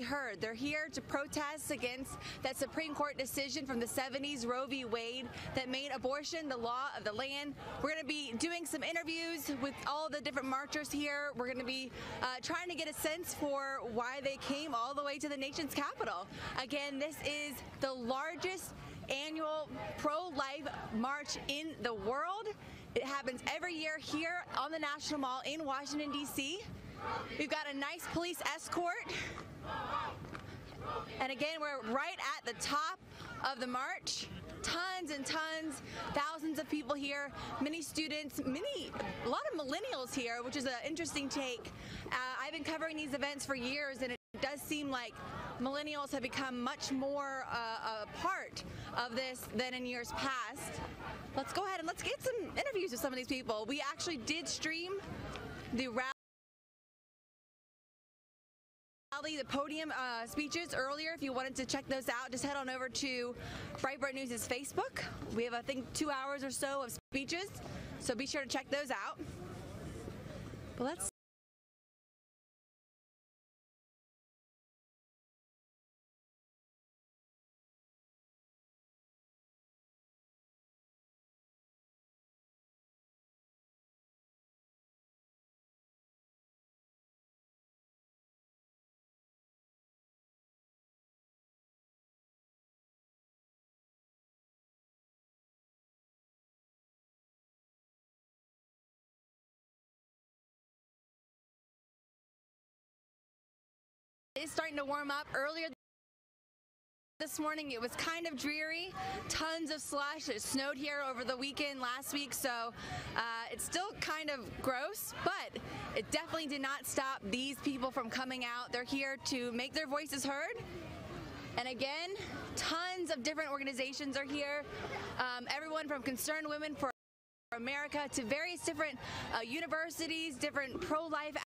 heard. They're here to protest against that Supreme Court decision from the 70s, Roe v. Wade, that made abortion the law of the land. We're going to be doing some interviews with all the different marchers here. We're going to be trying to get a sense for why they came all the way to the nation's capital. Again, this is the largest annual pro-life march in the world. It happens every year here on the National Mall in Washington, D.C. We've got a nice police escort. And again, we're right at the top of the march. Tons and tons, thousands of people here, many students, a lot of millennials here, which is an interesting take. I've been covering these events for years, and it does seem like millennials have become much more a part of this than in years past. Let's go ahead and let's get some interviews with some of these people. We actually did stream the rally, the podium speeches earlier. If you wanted to check those out, just head on over to Breitbart News' Facebook. We have, I think, 2 hours or so of speeches, so be sure to check those out. But let's It's starting to warm up. Earlier this morning it was kind of dreary, tons of slush. It snowed here over the weekend last week, so it's still kind of gross, but it definitely did not stop these people from coming out. They're here to make their voices heard. And again, tons of different organizations are here. Everyone from Concerned Women for America to various different universities, different pro-life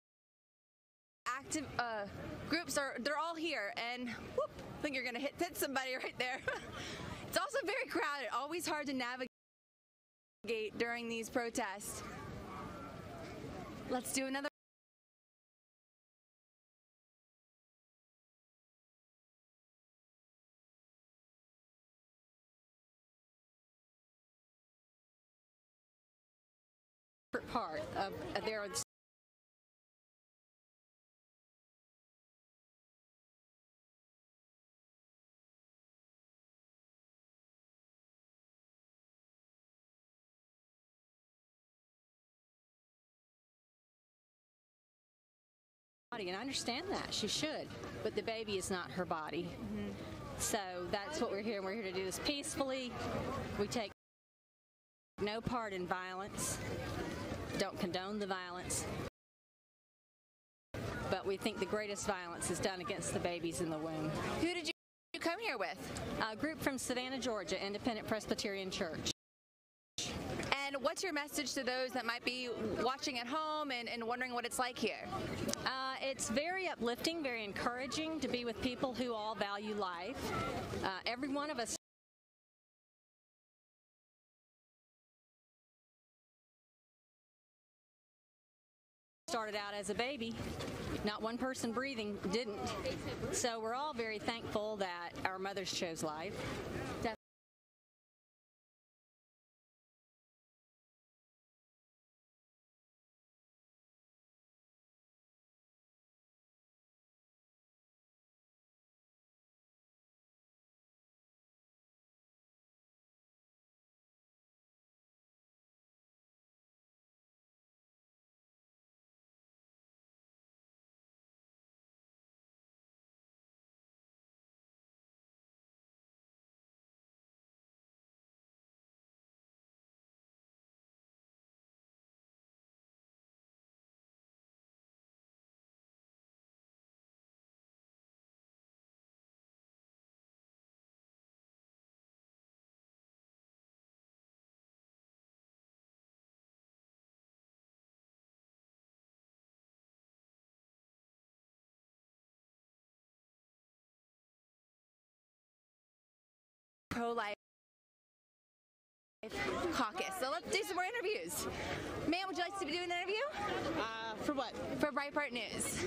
active groups they're all here, and whoop, I think you're gonna hit somebody right there. It's also very crowded, always hard to navigate during these protests. Let's do another. Part of their body, and I understand that she should, but the baby is not her body. So that's what we're here. We're here to do this peacefully. We take no part in violence, don't condone the violence, but we think the greatest violence is done against the babies in the womb. Who did you come here with? A group from Savannah, Georgia, Independent Presbyterian Church. And what's your message to those that might be watching at home and wondering what it's like here? It's very uplifting, very encouraging to be with people who all value life. Every one of us started out as a baby. Not one person breathing didn't. So we're all very thankful that our mothers chose life. Pro-life Caucus. So let's do some more interviews. Ma'am, would you like to do an interview? For what? For Breitbart News.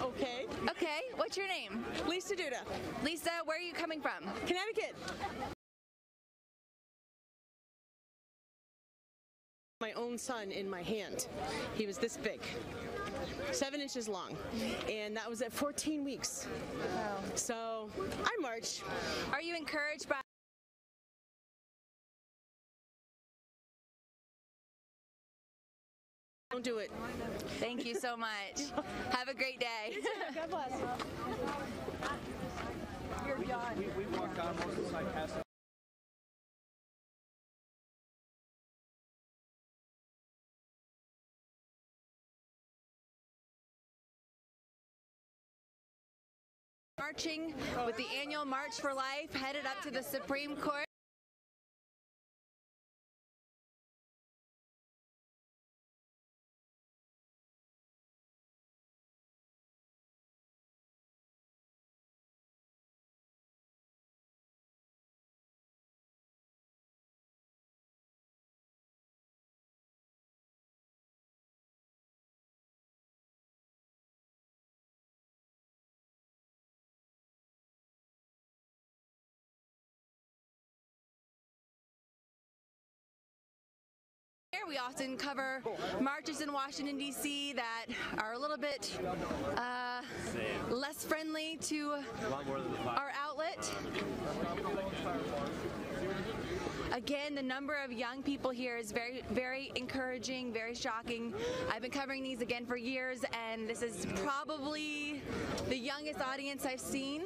Okay. Okay, what's your name? Lisa Duda, Lisa, where are you coming from? Connecticut. My own son in my hand. He was this big, 7 inches long, and that was at 14 weeks. Wow. So I march. Are you encouraged by Don't do it. Thank you so much. Have a great day. God bless. We walked on most of the side past. Marching with the annual March for Life, headed up to the Supreme Court. We often cover marches in Washington, D.C. that are a little bit less friendly to our outlet. Again, the number of young people here is very, very encouraging, very shocking. I've been covering these again for years, and this is probably the youngest audience I've seen.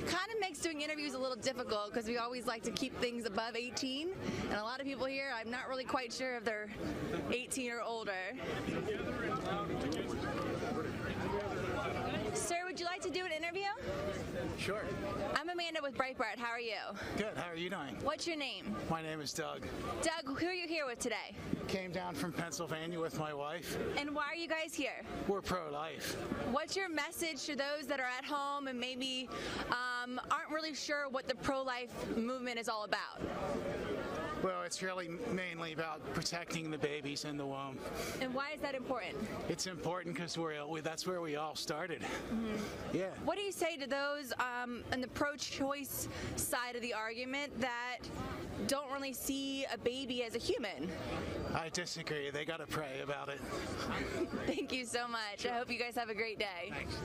Kind of makes doing interviews a little difficult because we always like to keep things above 18, and a lot of people here, I'm not really quite sure if they're 18 or older. Sir, would you like to do an interview? Sure. I'm Amanda with Breitbart. How are you? Good. How are you doing? What's your name? My name is Doug. Doug, who are you here with today? Came down from Pennsylvania with my wife. And why are you guys here? We're pro-life. What's your message to those that are at home and maybe aren't really sure what the pro-life movement is all about? Well, it's really mainly about protecting the babies in the womb. And why is that important? It's important because that's where we all started. Mm-hmm. Yeah. What do you say to those on the pro-choice side of the argument that don't really see a baby as a human? I disagree. They got to pray about it. Thank you so much. I hope you guys have a great day. Thanks.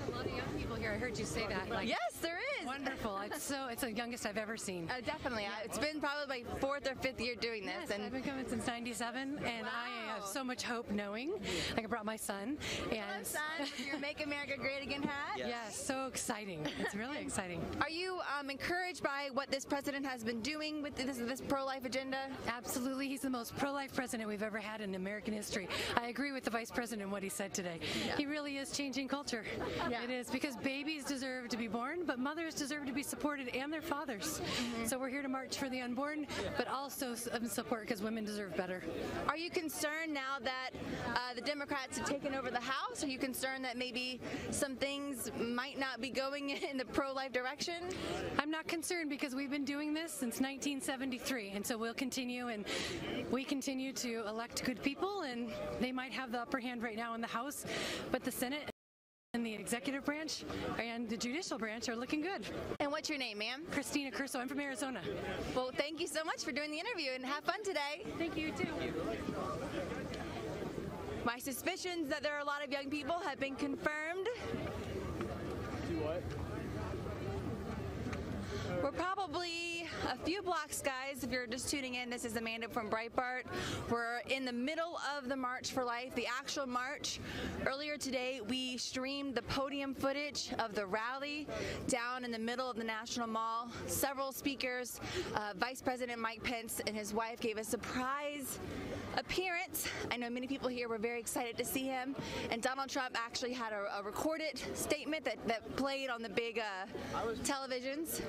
A lot of young people here. I heard you say that. Yes, there is. Wonderful. It's the youngest I've ever seen. Definitely. It's been probably my 4th or 5th year doing this. Yes, and I've been coming since '97, and I have so much hope knowing. Like I brought my son. And hello, son. With your Make America Great Again hat. Yes, so exciting. It's really exciting. Are you encouraged by what this president has been doing with this pro-life agenda? Absolutely. He's the most pro-life president we've ever had in American history. I agree with the vice president what he said today. Yeah. He really is changing culture. Yeah. It is, because babies deserve to be born, but mothers deserve to be supported, and their fathers. Mm-hmm. So we're here to march for the unborn, but also support because women deserve better. Are you concerned now that the Democrats have taken over the House? Are you concerned that maybe some things might not be going in the pro-life direction? I'm not concerned because we've been doing this since 1973, and so we'll continue, and we continue to elect good people, and they might have the upper hand right now in the House, but the Senate and the executive branch and the judicial branch are looking good. And what's your name, ma'am? Christina Curso. I'm from Arizona. Well, thank you so much for doing the interview, and have fun today. Thank you, too. My suspicions that there are a lot of young people have been confirmed. Do what? We're probably a few blocks, guys. If you're just tuning in, this is Amanda from Breitbart. We're in the middle of the March for Life, the actual march. Earlier today, we streamed the podium footage of the rally down in the middle of the National Mall. Several speakers, Vice President Mike Pence and his wife gave a surprise appearance. I know many people here were very excited to see him, and Donald Trump actually had a recorded statement that played on the big televisions.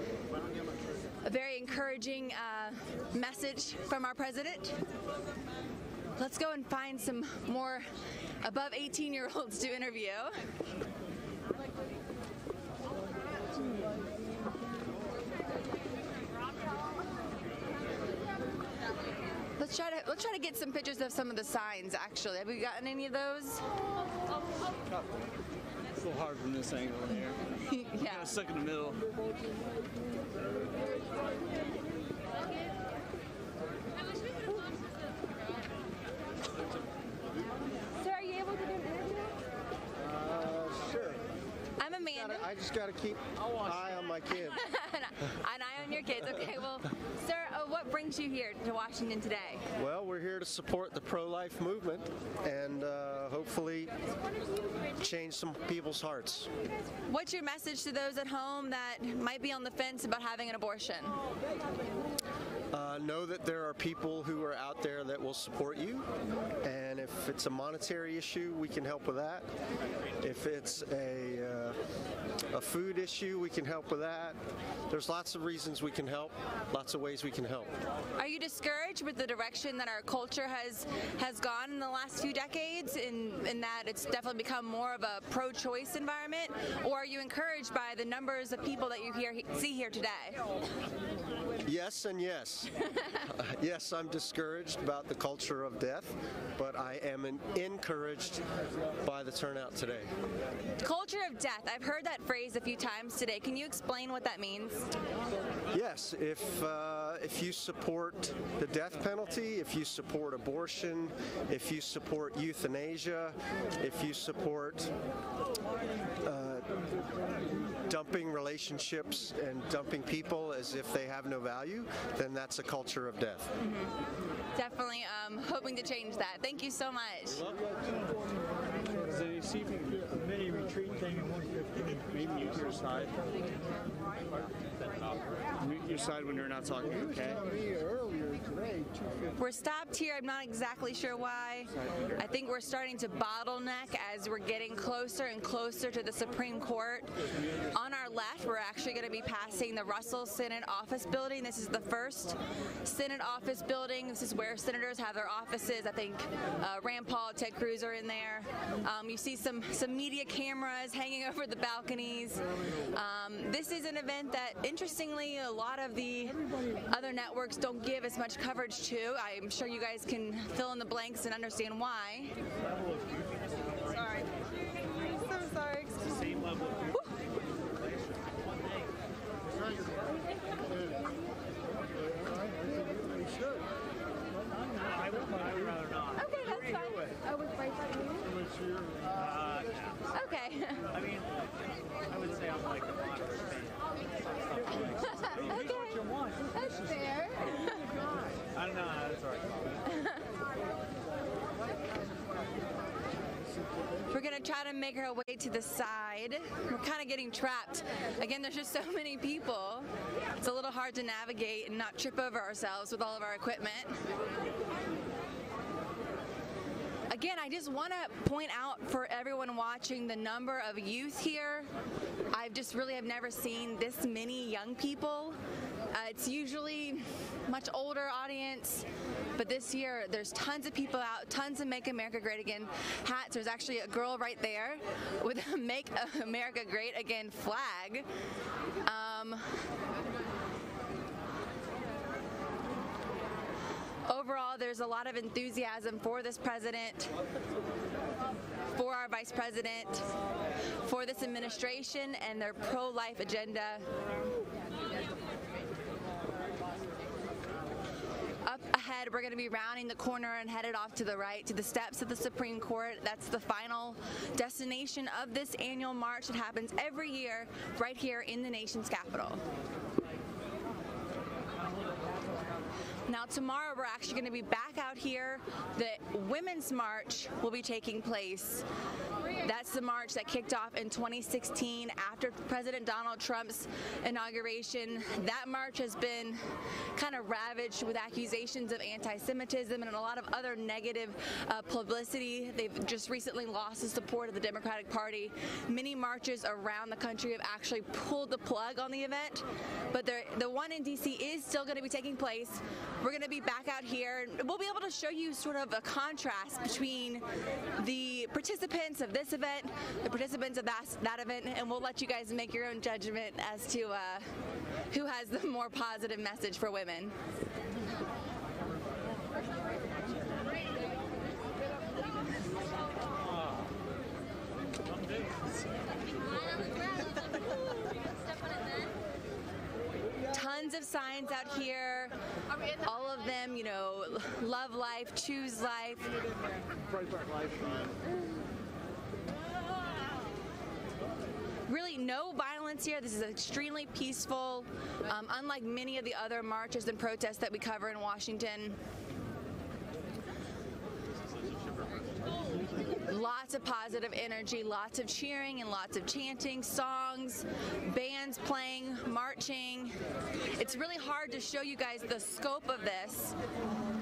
A very encouraging message from our president. Let's go and find some more above 18-year-olds to interview. let's try to get some pictures of some of the signs, actually. Have we gotten any of those? It's a little hard from this angle here. Yeah. Kind of stuck in the middle. Sir, are you able to do an interview? Sure. I'm Amanda. I just got to keep an eye on my kids. An eye on your kids. Okay, well, sir, what brings you here to Washington today? Well, we're here to support the pro-life movement and hopefully change some people's hearts. What's your message to those at home that might be on the fence about having an abortion? Know that there are people who are out there that will support you, and if it's a monetary issue, we can help with that. If it's a food issue, we can help with that. There's lots of reasons we can help, lots of ways we can help. Are you discouraged with the direction that our culture has gone in the last few decades, in that it's definitely become more of a pro-choice environment, or are you encouraged by the numbers of people that you see here today? Yes and yes. Yes, I'm discouraged about the culture of death, but I am encouraged by the turnout today. Culture of death. I've heard that phrase a few times today. Can you explain what that means? Yes, if you support the death penalty, if you support abortion, if you support euthanasia, if you support dumping relationships and dumping people as if they have no value, then that's a culture of death. Mm-hmm. Definitely hoping to change that. Thank you so much. Is there a mini retreat thing at 1:15? Maybe use your side. Mute your side when you're not talking, okay? We're stopped here. I'm not exactly sure why. I think we're starting to bottleneck as we're getting closer and closer to the Supreme Court. On our left, we're actually going to be passing the Russell Senate Office Building. This is the first Senate Office Building. This is where senators have their offices. I think Rand Paul, Ted Cruz are in there. You see some media cameras hanging over the balconies. This is an event that, interestingly, a lot of the other networks don't give as much coverage to. I'm sure you guys can fill in the blanks and understand why. Sorry. So sorry. Same level. Okay, that's fine. Oh, with Vice Okay. I mean, I would say I'm like a moderate fan. Okay. That's fair. I don't know. That's all right. We're going to try to make our way to the side. We're kind of getting trapped. Again, there's just so many people. It's a little hard to navigate and not trip over ourselves with all of our equipment. Again, I just want to point out for everyone watching the number of youth here. I just really have never seen this many young people. It's usually much older audience, but this year there's tons of people out, tons of Make America Great Again hats. There's actually a girl right there with a Make America Great Again flag. Overall, there's a lot of enthusiasm for this president, for our vice president, for this administration and their pro-life agenda. Up ahead, we're going to be rounding the corner and headed off to the right to the steps of the Supreme Court. That's the final destination of this annual march that happens every year right here in the nation's capital. Now tomorrow we're actually going to be back out here. The Women's March will be taking place. That's the march that kicked off in 2016 after President Donald Trump's inauguration. That march has been kind of ravaged with accusations of anti-Semitism and a lot of other negative publicity. They've just recently lost the support of the Democratic Party. Many marches around the country have actually pulled the plug on the event, but the one in DC is still going to be taking place. We're going to be back out here. We'll be able to show you sort of a contrast between the participants of this event, the participants of that event, and we'll let you guys make your own judgment as to who has the more positive message for women. Tons of signs out here, all of them, you know, love life, choose life. Really no violence here. This is extremely peaceful, unlike many of the other marches and protests that we cover in Washington. Lots of positive energy, lots of cheering and lots of chanting, songs, bands playing, marching. It's really hard to show you guys the scope of this.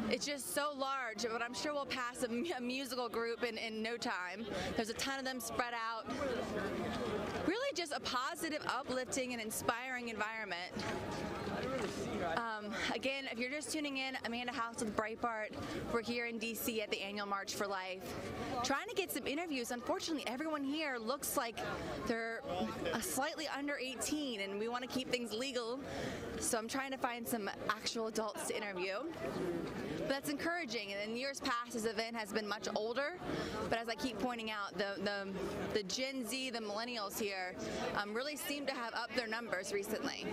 It's just so large, but I'm sure we'll pass a musical group in no time. There's a ton of them spread out. Really just a positive, uplifting, and inspiring environment. Again, if you're just tuning in, Amanda House with Breitbart. We're here in D.C. at the annual March for Life, trying to get some interviews. Unfortunately, everyone here looks like they're slightly under 18, and we want to keep things legal. So I'm trying to find some actual adults to interview. But that's encouraging. And in years past, this event has been much older. But as I keep pointing out, the Gen Z, the millennials here, really seem to have upped their numbers recently.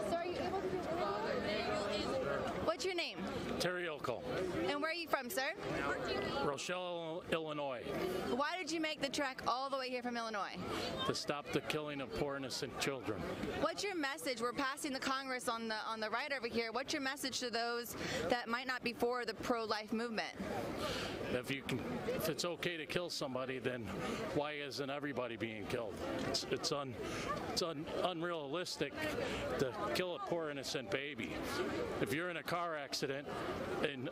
So are you able to do What's your name? Terry Okel. And where are you from, sir? Rochelle, Illinois. Why did you make the trek all the way here from Illinois? To stop the killing of poor innocent children. What's your message? We're passing the Congress on the right over here. What's your message to those that might not be for the pro-life movement? If it's okay to kill somebody, then why isn't everybody being killed? It's unrealistic to kill a poor innocent baby. If you're in a car accident and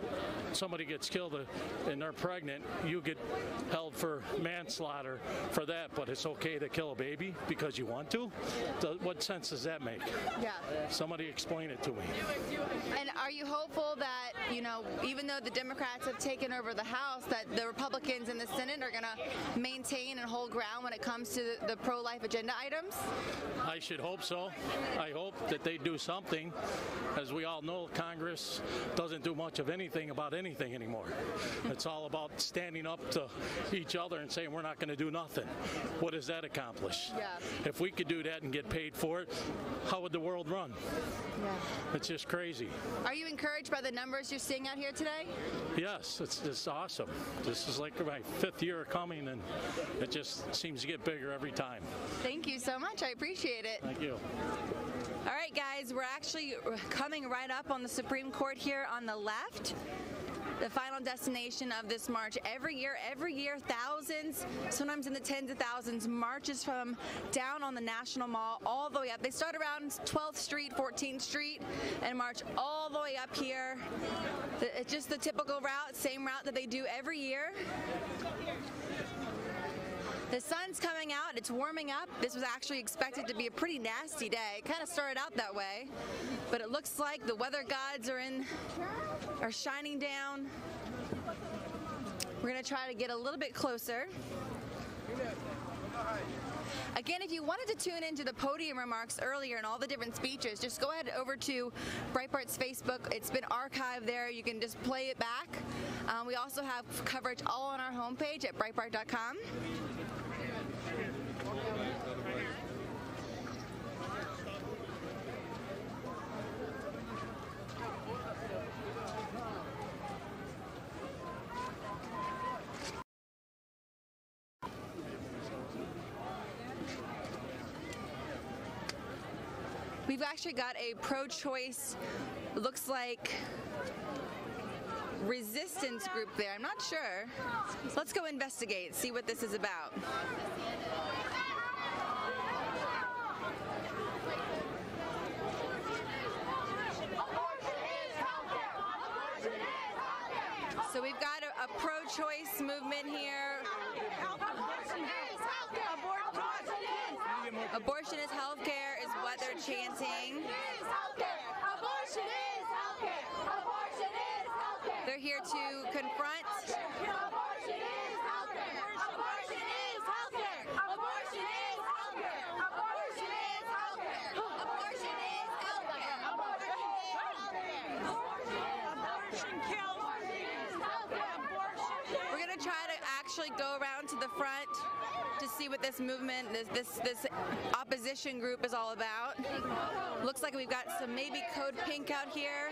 somebody gets killed and they're pregnant, you get held for manslaughter for that, but it's okay to kill a baby because you want to? What sense does that make? Yeah. Somebody explain it to me. And are you hopeful that, you know, even though the Democrats have taken over the House, that the Republicans in the Senate are going to maintain and hold ground when it comes to the pro-life agenda items? I should hope so. I hope that they do something. As we all know, Congress doesn't do much of anything about anything anymore. It's all about standing up to each other and saying we're not going to do nothing. What does that accomplish? Yeah. If we could do that and get paid for it, how would the world run? Yeah. It's just crazy. Are you encouraged by the numbers you're seeing out here today? Yes, it's awesome. This is like my 5th year coming, and it just seems to get bigger every time. Thank you so much. I appreciate it. Thank you. All right, guys, we're actually coming right up on the Supreme Court here on the left. The final destination of this march. Every year, thousands, sometimes in the tens of thousands, marches from down on the National Mall all the way up. They start around 12th Street, 14th Street, and march all the way up here. It's just the typical route, same route that they do every year. The sun's coming out, it's warming up. This was actually expected to be a pretty nasty day. It kind of started out that way, but it looks like the weather gods are shining down. We're gonna try to get a little bit closer. Again, if you wanted to tune into the podium remarks earlier and all the different speeches, just go ahead over to Breitbart's Facebook. It's been archived there. You can just play it back. We also have coverage all on our homepage at Breitbart.com. We've actually got a pro-choice, looks like, resistance group there. I'm not sure. Let's go investigate, see what this is about. So we've got a pro-choice movement here. Abortion is healthcare is what they're chanting. They're here to confront. see what this movement, this opposition group is all about. Looks like we've got some maybe Code Pink out here.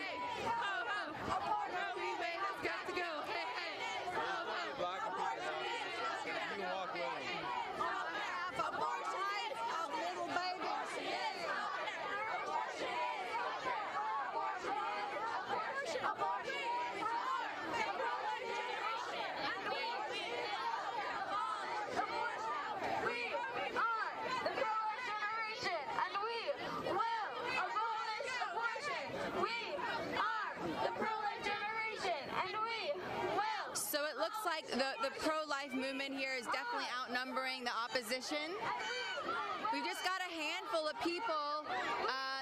Like the pro-life movement here is definitely outnumbering the opposition. We've just got a handful of people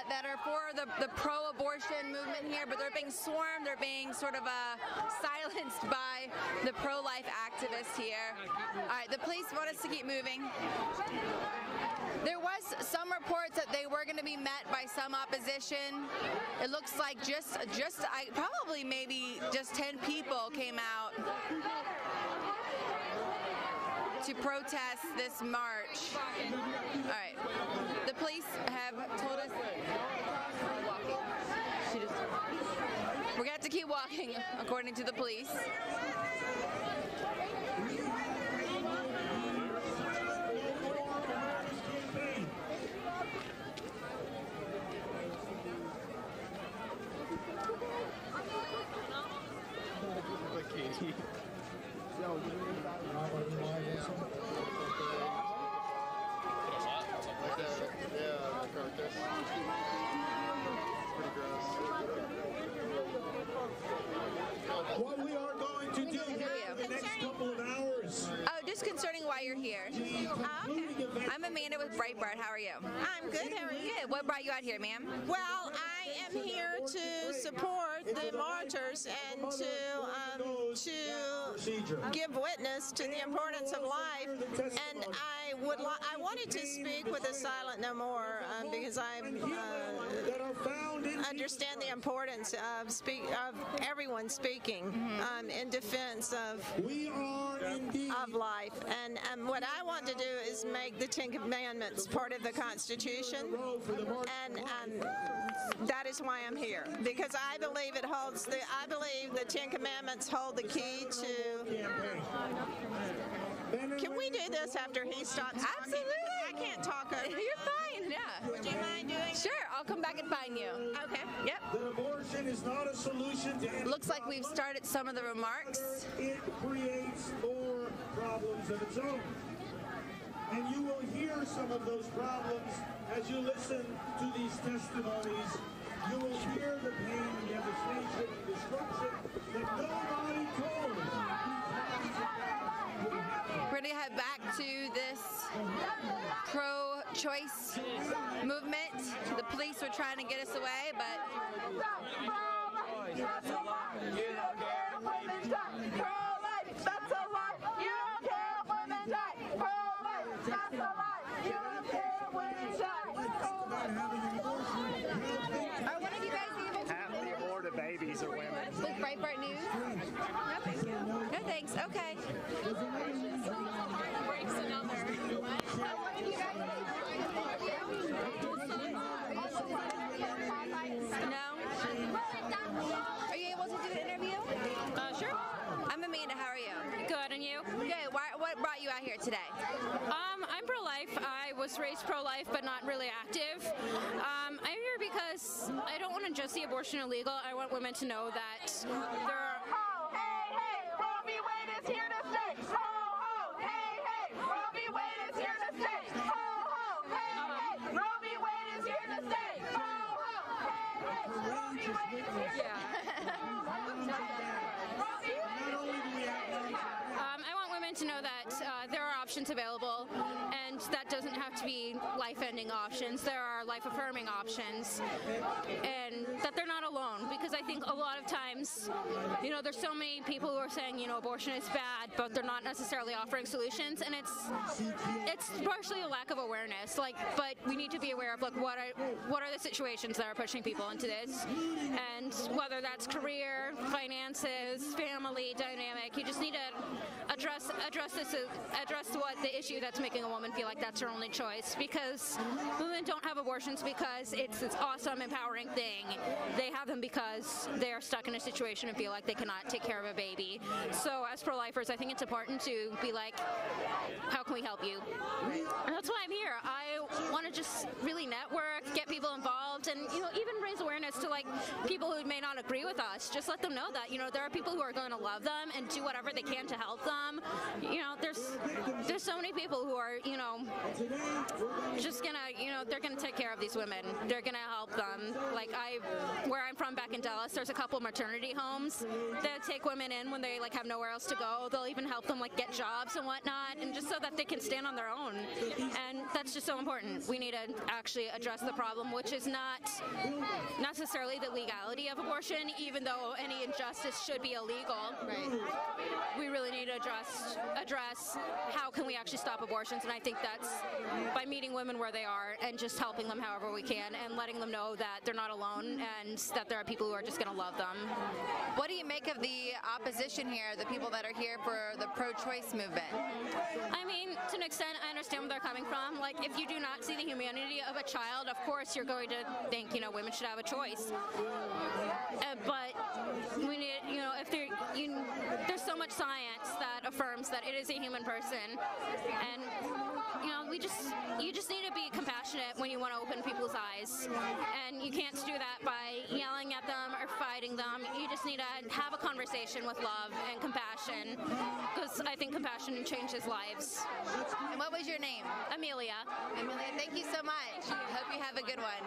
that are for the pro-abortion movement here, but they're being swarmed, they're being sort of silenced by the pro-life activists here. All right, the police want us to keep moving. There was some reports that they were going to be met by some opposition. It looks like probably maybe just 10 people came out to protest this march. All right, the police have told us we're going to have to keep walking, according to the police. What we are going to do in the next couple of hours. Oh, just concerning why you're here. Okay. I'm Amanda with Breitbart. How are you? I'm good. How are you? Good. What brought you out here, ma'am? Well, I am here to support the marchers and to give witness to the importance of life. And I wanted to speak with a Silent No More because I understand the importance of everyone speaking in defense of life. And what I want to do is make the Ten Commandments part of the Constitution, and that is why I'm here, because I believe I believe the Ten Commandments hold the key to. Can we do this after he stops talking? Absolutely. I can't talk over you. You're fine, yeah. Would you mind doing Sure, I'll come back and find you. Okay. Yep. That abortion is not a solution to any Looks like we've started some of the remarks. It creates more problems of its own. And you will hear some of those problems as you listen to these testimonies. You will hear the pain, the devastation, the destruction that nobody told. We're going to head back to this pro-choice movement. The police were trying to get us away, but... That's a lie. You don't care if women die. Pro-life. That's a lie. You don't care if women die. Pro-life. That's a lie. You don't care if women die. Are one of you guys able to... Half the aborted babies are women. With Breitbart News? No, thank you. No, thanks. Okay. No? Are you able to do an interview? Sure. I'm Amanda. How are you? Good, and you? Good. What brought you out here today? I'm pro-life. I was raised pro-life, but not really active. I'm here because I don't want to just see abortion illegal. I want women to know that there are... Ho, hey, hey, Roe v. Wade is here to stay. Ho, ho, hey, hey, Roe v. Wade is here to stay. Ho, ho, hey, hey, Roe v. Wade is here to stay. Ho, ho, hey, hey, Roe v. Wade is here to stay. I want women to know that there are options available, and And that doesn't have to be life-ending options. There are life-affirming options, and that they're not alone. Because I think a lot of times, there's so many people who are saying, abortion is bad, but they're not necessarily offering solutions, and it's partially a lack of awareness. But we need to be aware of what are the situations that are pushing people into this, and whether that's career, finances, family dynamic. You just need to address what the issue that's making a woman feel like that's her only choice. Because women don't have abortions because it's this awesome, empowering thing. They have them because they are stuck in a situation and feel like they cannot take care of a baby. So as pro-lifers, I think it's important to be like, how can we help you? And that's why I'm here. I want to just really network, get people involved, and even raise awareness to people who may not agree with us. Just let them know that there are people who are going to love them and do whatever they can to help them. There's so many people who are just gonna they're gonna take care of these women. They're gonna help them. Where I'm from back in Dallas, there's a couple maternity homes that take women in when they have nowhere else to go. They'll even help them get jobs and whatnot, and just so that they can stand on their own. And that's just so important. We need to actually address the problem, which is not necessarily the legality of abortion, even though any injustice should be illegal. Right. We really need to address how can we actually stop abortions, and I think that's by meeting women where they are and just helping them however we can, and letting them know that they're not alone and that there are people who are just going to love them. What do you make of the opposition here, the people that are here for the pro-choice movement? I mean, to an extent, I understand where they're coming from. If you do not see the humanity of a child, of course you're going to think, women should have a choice. But we need, there's so much science that affirms that it is a human person, and you just need to be compassionate when you want to open people's eyes, and you can't do that by yelling at them or fighting them. You just need to have a conversation with love and compassion, because I think compassion changes lives. And what was your name? Amelia. Amelia, thank you so much. Hope you have a good one.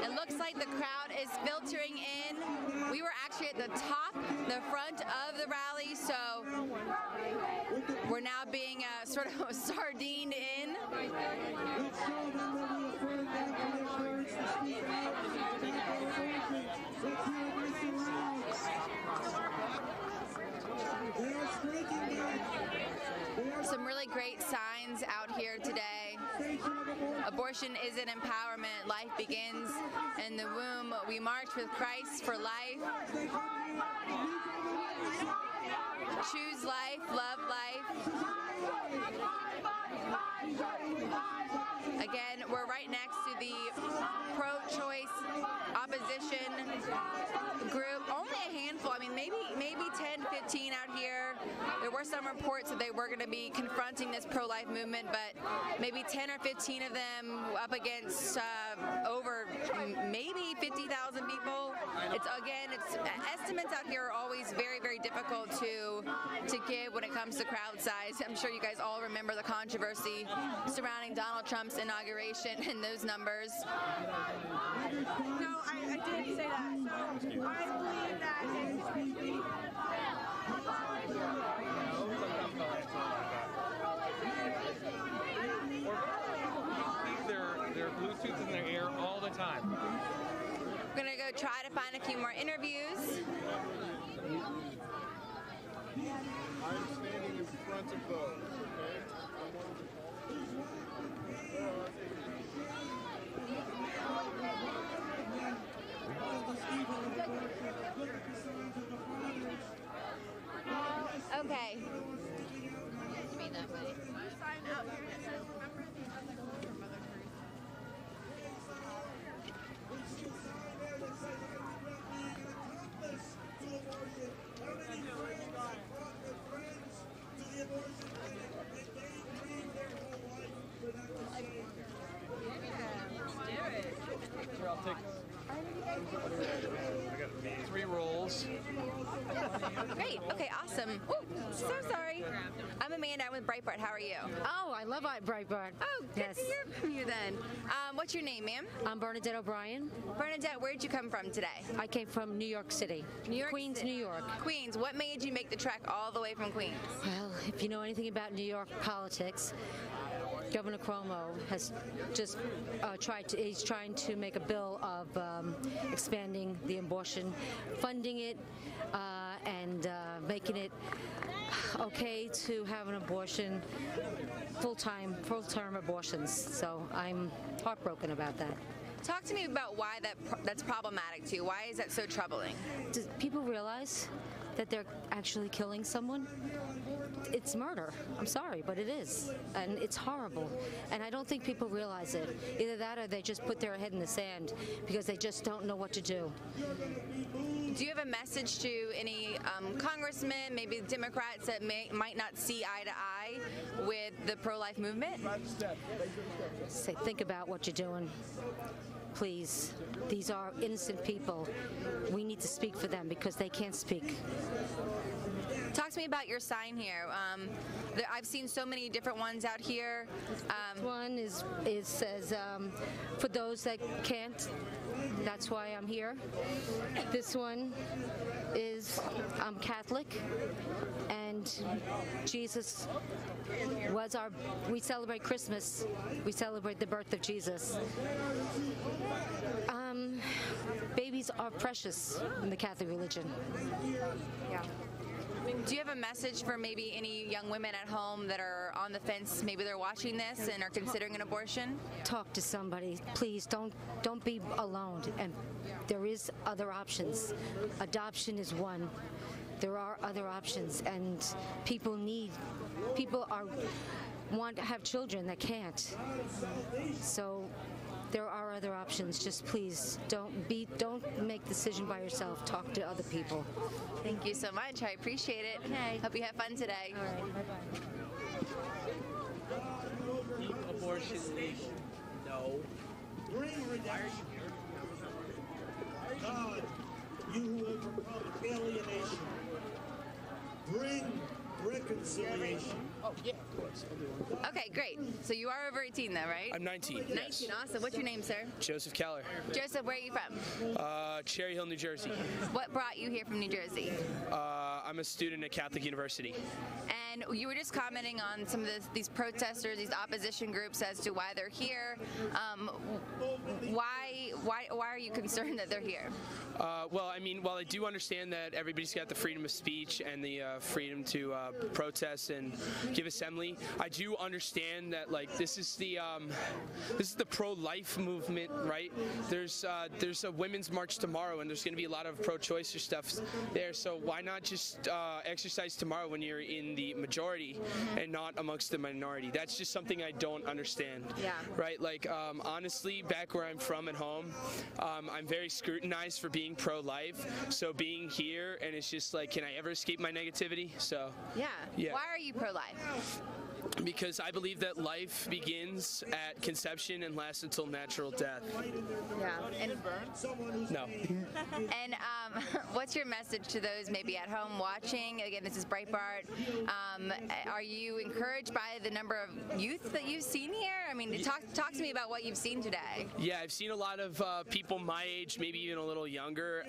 It looks like the crowd is filtering in. We were actually at the front of the rally, so we're now being sort of sardined in. Some really great signs out here today. Abortion is an empowerment. Life begins in the womb. We march with Christ for life. Choose life, love life. Again, we're right next to the pro-choice opposition group. Only a handful, I mean, maybe 10, 15 out here. There were some reports that they were going to be confronting this pro-life movement, but maybe 10 or 15 of them up against over maybe 50,000 people. It's estimates out here are always very, very difficult to give when it comes to crowd size. I'm sure you guys all remember the controversy surrounding Donald Trump's inauguration and those numbers. No, I didn't say that. So I believe that their Bluetooth in their ear all the time. We're going to go try to find a few more interviews. I'm standing in front of those, okay? Okay. I'll take 3 rolls. Great. Okay, awesome. Woo. So sorry. I'm Amanda. I'm with Breitbart. How are you? Oh, I love Breitbart. Oh, good to hear from you then. What's your name, ma'am? I'm Bernadette O'Brien. Bernadette, where did you come from today? I came from New York City. Queens, New York. Queens. What made you make the trek all the way from Queens? Well, if you know anything about New York politics, Governor Cuomo has just he's trying to make a bill of expanding the abortion, funding it, and making it okay to have an abortion, full-term abortions. So I'm heartbroken about that. Talk to me about why that's problematic to you. Why is that so troubling? Do people realize that they're actually killing someone? It's murder. I'm sorry, but it is. And it's horrible. And I don't think people realize it. Either that or they just put their head in the sand because they just don't know what to do. Do you have a message to any congressmen, maybe Democrats that might not see eye to eye with the pro-life movement? Say, think about what you're doing. Please. These are innocent people. We need to speak for them because they can't speak. Talk to me about your sign here. I've seen so many different ones out here. One says, for those that can't, that's why I'm here. This one is, I'm Catholic, and Jesus was we celebrate Christmas. We celebrate the birth of Jesus. Babies are precious in the Catholic religion. Yeah. Do you have a message for maybe any young women at home that are on the fence? Maybe they're watching this and are considering an abortion? Talk to somebody, please. Don't be alone. And there is other options. Adoption is one. There are other options, and people want to have children that can't. So there are other options. Just please don't make the decision by yourself. Talk to other people. Thank you so much. I appreciate it. Okay. Hope you have fun today. All right. Bye-bye. Abortion legal? No. Bring redemption. God, you who overcome alienation. Bring reconciliation. Oh, yeah, of course. I'll do it. Okay, great. So you are over 18 though, right? I'm 19. 19, yes. awesome. What's your name, sir? Joseph Keller. Joseph, where are you from? Cherry Hill, New Jersey. What brought you here from New Jersey? I'm a student at Catholic University. And you were just commenting on some of these protesters, these opposition groups, as to why they're here. Why are you concerned that they're here? Well, I mean, while I do understand that everybody's got the freedom of speech and the freedom to protest and give assembly, I do understand that this is the pro-life movement, right? There's a women's march tomorrow, and there's going to be a lot of pro-choice stuff there. So why not just exercise tomorrow when you're in the majority and not amongst the minority? That's just something I don't understand. Yeah. Right? Honestly, back where I'm from at home, I'm very scrutinized for being pro-life. So being here, and it's just can I ever escape my negativity? So yeah. Yeah. Why are you pro-life? Because I believe that life begins at conception and lasts until natural death. Yeah. And no. And what's your message to those maybe at home watching? Again, this is Breitbart. Are you encouraged by the number of youth that you've seen here? I mean, talk to me about what you've seen today. Yeah, I've seen a lot of people my age, maybe even a little younger.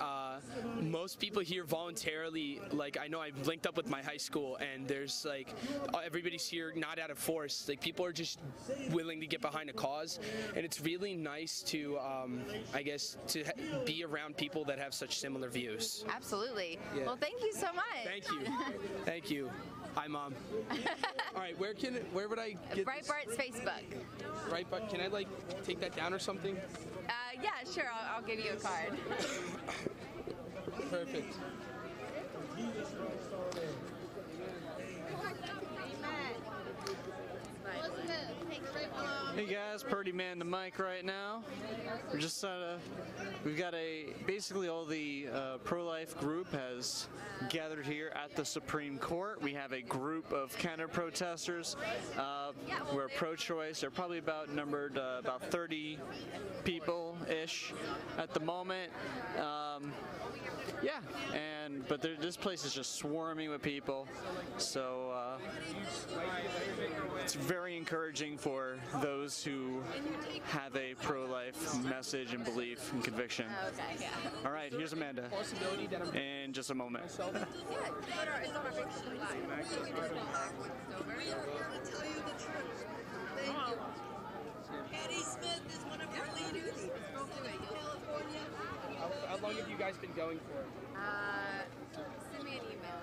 Most people here voluntarily, I know I've linked up with my high school, and there's everybody's here not out of force. People are just willing to get behind a cause, and it's really nice to, be around people that have such similar views. Absolutely. Yeah. Well, thank you so much. Thank you. Thank you. Hi, Mom. All right, where would I get Breitbart's Facebook. Breitbart, can I take that down or something? Yeah, sure. I'll give you a card. Perfect. Amen. Let's move. Take a rip. Hey guys, Purdy Man the mic right now. We're just we've got basically all the pro-life group has gathered here at the Supreme Court. We have a group of counter-protesters. We're pro-choice. They're probably numbered about 30 people-ish at the moment. Yeah, but this place is just swarming with people, so it's very encouraging for those who have a pro-life message and belief and conviction. Okay, yeah. All right, here's Amanda in just a moment. Patty Smith is one of our leaders. California. How long have you guys been going for? Send me an email.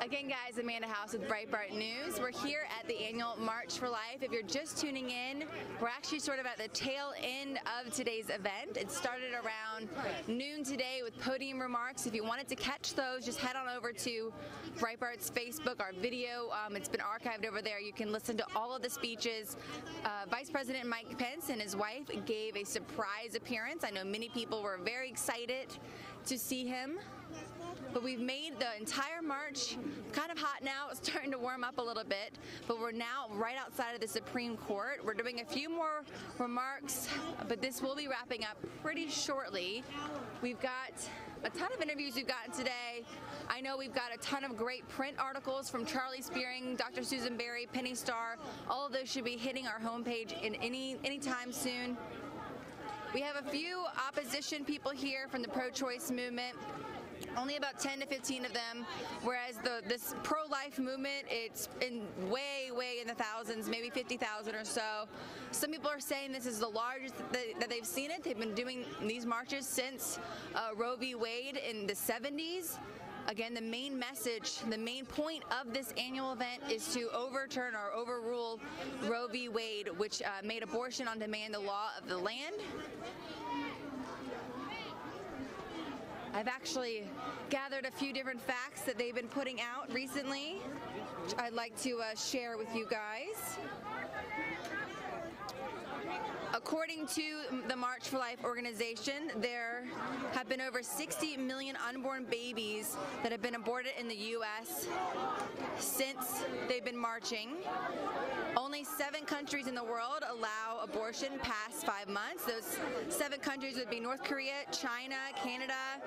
Again, guys, Amanda House with Breitbart News. We're here at the annual March for Life. If you're just tuning in, we're actually sort of at the tail end of today's event. It started around noon today with podium remarks. If you wanted to catch those, just head on over to Breitbart's Facebook, our video. It's been archived over there. You can listen to all of the speeches. Vice President Mike Pence and his wife gave a surprise appearance. I know many people were very excited to see him. But we've made the entire march kind of hot now. It's starting to warm up a little bit, but we're now right outside of the Supreme Court. We're doing a few more remarks, but this will be wrapping up pretty shortly. We've got a ton of interviews we've gotten today. I know we've got a ton of great print articles from Charlie Spearing, Dr. Susan Berry, Penny Starr. All of those should be hitting our homepage in any time soon. We have a few opposition people here from the pro-choice movement. Only about 10 to 15 of them, whereas this pro-life movement, it's way in the thousands, maybe 50,000 or so. Some people are saying this is the largest that they've seen it. They've been doing these marches since Roe v. Wade in the 70s. Again, the main message, the main point of this annual event is to overturn or overrule Roe v. Wade, which made abortion on demand the law of the land. I've actually gathered a few different facts that they've been putting out recently, which I'd like to share with you guys. According to the March for Life organization, there have been over 60 million unborn babies that have been aborted in the U.S. since they've been marching. Only 7 countries in the world allow abortion past 5 months. Those 7 countries would be North Korea, China, Canada,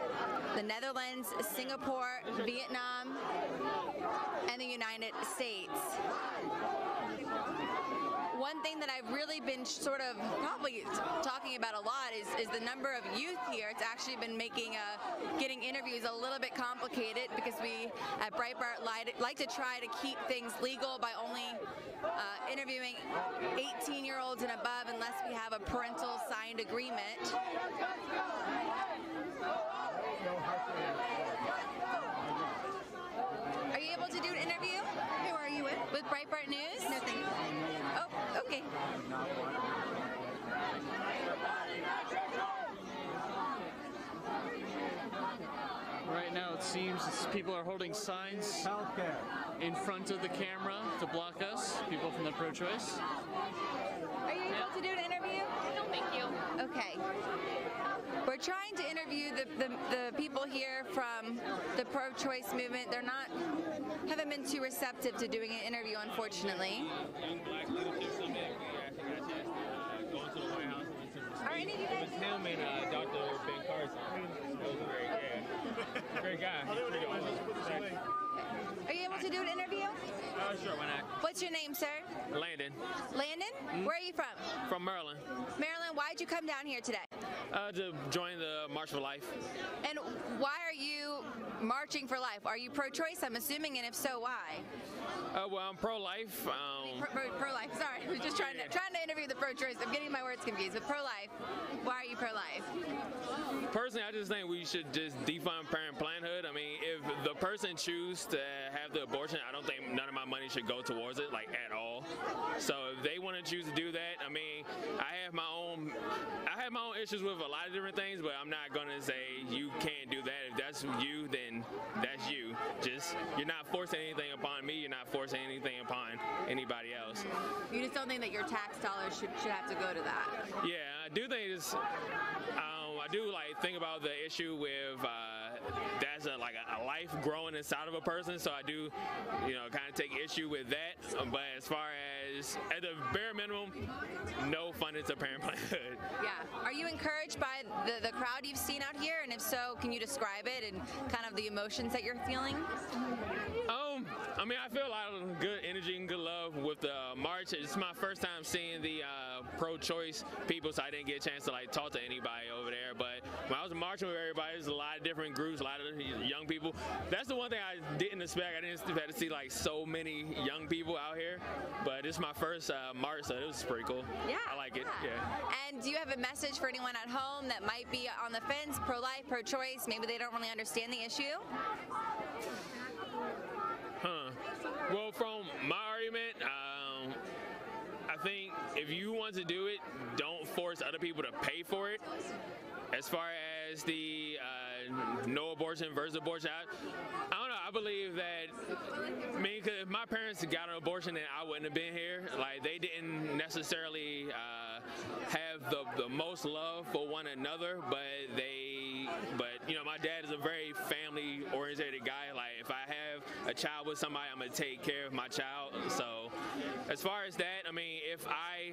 the Netherlands, Singapore, Vietnam, and the United States. One thing that I've really been sort of probably talking about a lot is the number of youth here. It's actually been making getting interviews a little bit complicated because we at Breitbart like to try to keep things legal by only interviewing 18-year-olds and above unless we have a parental signed agreement. Are you able to do an interview? Who are you with? With Breitbart News? No, thank you. Oh, okay. Right now it seems people are holding signs in front of the camera to block us, people from the pro-choice. Are you able to do an interview? No, thank you. Okay. We're trying to interview the people here from the pro-choice movement. They're haven't been too receptive to doing an interview, unfortunately. Are any of you guys? Him and Dr. Ben Carson. Great guy. Are you able to do an interview? Sure, why not? What's your name, sir? Landon. Landon? Mm-hmm. Where are you from? From Maryland. Maryland, why'd you come down here today? To join the March for Life. And why are you marching for life? Are you pro-choice, I'm assuming, and if so, why? Well, I'm pro-life. Pro-life, sorry. I was just trying to interview the pro-choice. I'm getting my words confused. But pro-life, why are you pro-life? Personally, I just think we should just defund Planned Parenthood. I mean, if the person chooses to have the abortion, I don't think none of my money should go towards it, like, at all. So if they want to choose to do that, I mean, I have my own issues with a lot of different things, but I'm not going to say you can't do that. If that's that's you, then that's you. Just, you're not forcing anything upon me. You're not forcing anything upon anybody else. You just don't think that your tax dollars should have to go to that? Yeah, I do think it's, I do like think about the issue with that's a life growing inside of a person, so I do, kind of take issue with that. But as far as, at the bare minimum, no funding to Planned Parenthood. Yeah. Are you encouraged by the crowd you've seen out here? And if so, can you describe it and kind of the emotions that you're feeling? I mean, I feel a lot of good energy and good love with the march. It's my first time seeing the pro-choice people, so I didn't get a chance to talk to anybody over there. But when I was marching with everybody, there's a lot of different groups, a lot of young people. That's the one thing I didn't expect. I didn't expect to see so many young people out here. But it's my first march, so it was pretty cool. Yeah, I like it. Yeah. And do you have a message for anyone at home that might be on the fence, pro-life, pro-choice? Maybe they don't really understand the issue. Well, from my argument, I think if you want to do it, don't force other people to pay for it. As far as the no abortion versus abortion, I don't know. I believe that, because if my parents got an abortion, then I wouldn't have been here. They didn't necessarily have the most love for one another, but my dad is a very family-oriented guy. If I have a child with somebody, I'm gonna take care of my child. So, as far as that, I mean, if I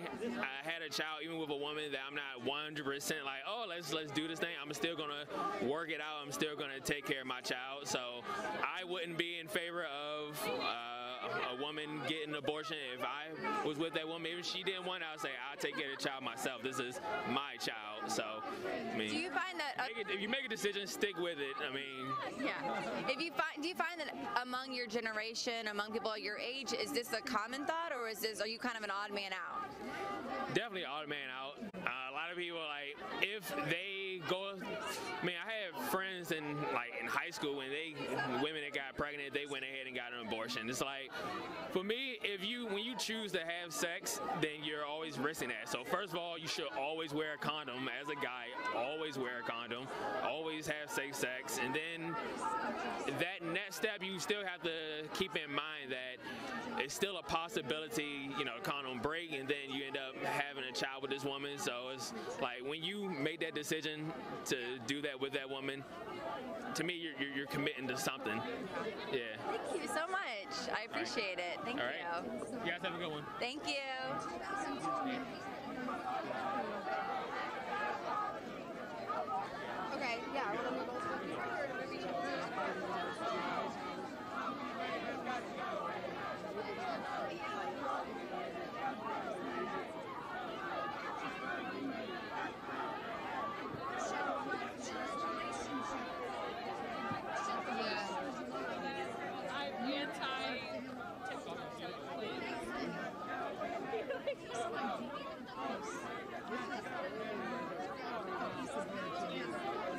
had a child, even with a woman that I'm not 100% oh, let's do this thing, I'm still gonna work it out. I'm still gonna take care of my child. So, I wouldn't be in favor of a woman getting an abortion. If I was with that woman, if she didn't want it, I'd say I'll take care of the child myself. This is my child. So, I mean, do you find that if you make a decision, stick with it. I mean, yeah. Do you find that among your generation, among people your age, is this a common thought, or are you kind of an odd man out? Definitely odd man out. A lot of people if they go. I mean, I have friends in high school when women that got pregnant, they went ahead and got an abortion. It's for me, when you choose to have sex, then you're always risking that. So first of all, you should always wear a condom. As a guy, always wear a condom. Always have safe sex. And then that next step, you still have to keep in mind that it's still a possibility, condom break, and then you end up having a child with this woman. So it's when you make that decision to do that with that woman, to me, you're committing to something. Yeah. Thank you so much. I appreciate it. Thank you. You guys have a good one. Thank you. Okay, yeah.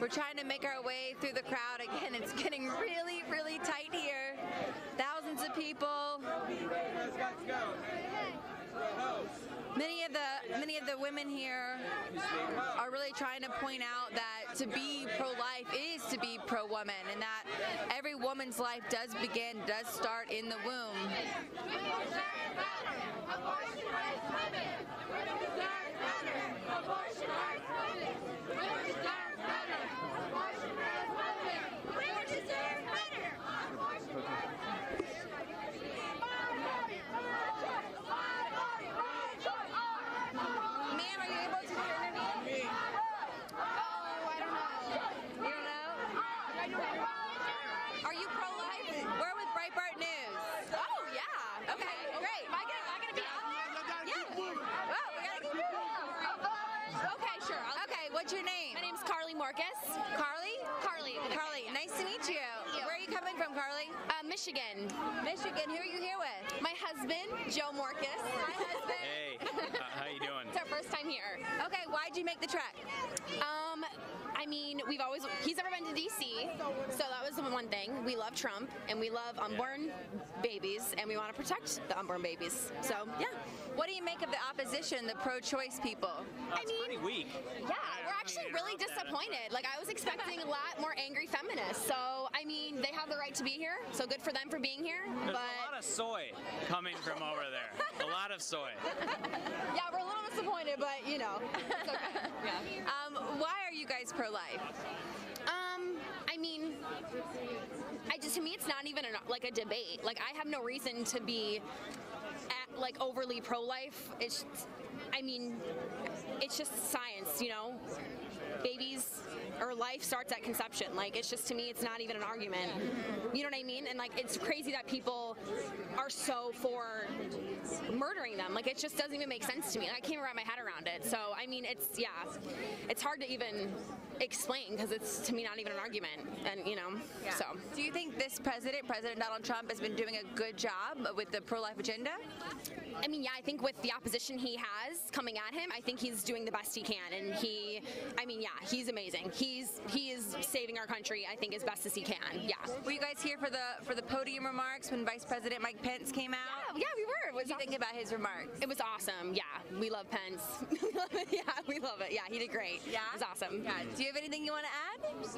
We're trying to make our way through the crowd again. It's getting really, really tight here. Thousands of people. Many of the women here are really trying to point out that to be pro-life is to be pro-woman, and that every woman's life does start in the womb. Carly, nice to meet you. Where are you coming from, Carly? Michigan. Michigan. Who are you here with? My husband, Joe Morcus. Hi, husband. Hey, how you doing? It's our first time here. Okay, why'd you make the trek? I mean, he's never been to D.C., so that was the one thing. We love Trump, and we love unborn babies, and we want to protect the unborn babies. So, yeah. What do you make of the opposition, the pro-choice people? I mean, pretty weak. Yeah, we're actually really disappointed. Like, I was expecting a lot more angry feminists. So, I mean, they have the right to be here, so good for them for being here. There's a lot of soy coming from over there. A lot of soy. Yeah, we're a little disappointed, but, you know. It's okay. Yeah. Why are you guys pro-life? I mean, to me, it's not even like a debate. Like, I have no reason to be overly pro-life. It's just science, you know. Babies or life starts at conception. Like, it's just, to me, it's not even an argument. You know what I mean? And like, it's crazy that people are so for murdering them. Like, it just doesn't even make sense to me. I can't wrap my head around it. So, I mean, it's hard to even explain because it's, to me, not even an argument. And, you know, so. Do you think this President Donald Trump, has been doing a good job with the pro-life agenda? I mean, yeah, I think with the opposition he has coming at him, I think he's doing the best he can. And he's amazing. He is saving our country, I think, as best as he can. Yeah. Were you guys here for the podium remarks when Vice President Mike Pence came out? Yeah, we were. What did you think about his remarks? It was awesome. Yeah, we love Pence. Yeah, we love it. Yeah, he did great. Yeah, it was awesome. Yeah. Do you have anything you want to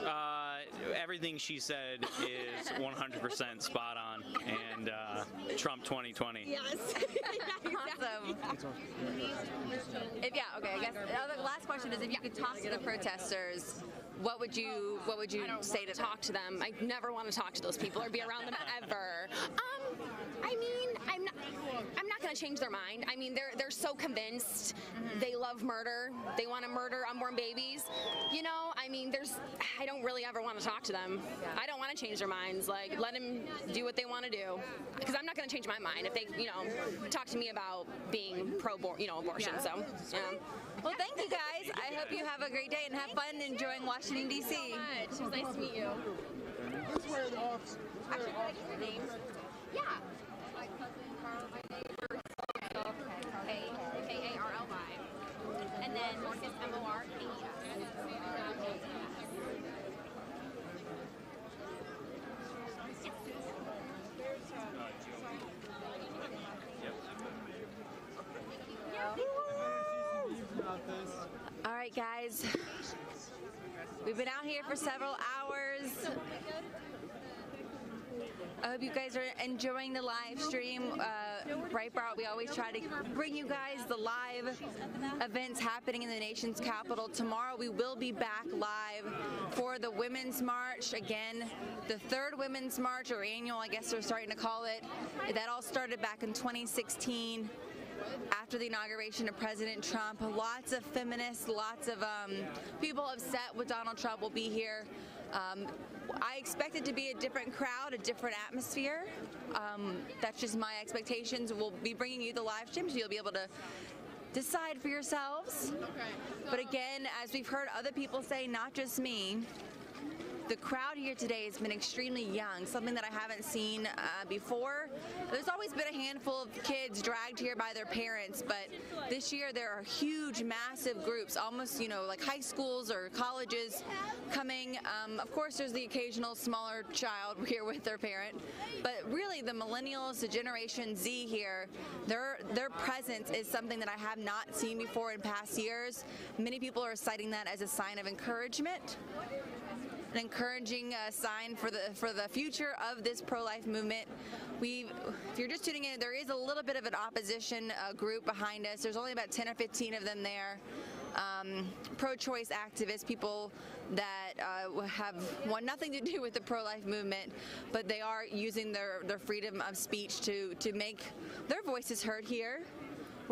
add? Everything she said is 100% spot on, and Trump 2020. Yes. Awesome. I guess the last question is, if you could talk to the protesters, what would you say to them? Talk to them. I never want to talk to those people or be around them ever. I mean, I'm not going to change their mind. I mean, they're so convinced. They love murder. They want to murder unborn babies. You know, I mean, I don't really ever want to talk to them. I don't want to change their minds. Like, let them do what they want to do. Because I'm not going to change my mind if they, talk to me about being pro-abortion. So, yeah. Well, thank you guys. I hope you have a great day and have fun enjoying Washington, D.C. Thank you so much. It was nice to meet you. Actually, can I get your name? Yeah. K-A-R-L-Y. And then Morcus, M-O-R-K-E-S. All right, guys. We've been out here for several hours. I hope you guys are enjoying the live stream. Breitbart, we always try to bring you guys the live events happening in the nation's capital. Tomorrow we will be back live for the Women's March. Again, the third Women's March, or annual, I guess they're starting to call it. That all started back in 2016. After the inauguration of President Trump. Lots of feminists, lots of people upset with Donald Trump will be here. I expect it to be a different crowd, a different atmosphere. That's just my expectations. We'll be bringing you the live stream, so you'll be able to decide for yourselves. But again, as we've heard other people say, not just me, the crowd here today has been extremely young, something that I haven't seen before. There's always been a handful of kids dragged here by their parents, but this year there are huge, massive groups, almost, like high schools or colleges coming. Of course, there's the occasional smaller child here with their parent, but really the millennials, the Generation Z here, their presence is something that I have not seen before in past years. Many people are citing that as a sign of encouragement. An encouraging sign for the future of this pro-life movement. If you're just tuning in, there is a little bit of an opposition group behind us. There's only about 10 or 15 of them there. Pro-choice activists, people that want nothing to do with the pro-life movement, but they are using their freedom of speech to make their voices heard here.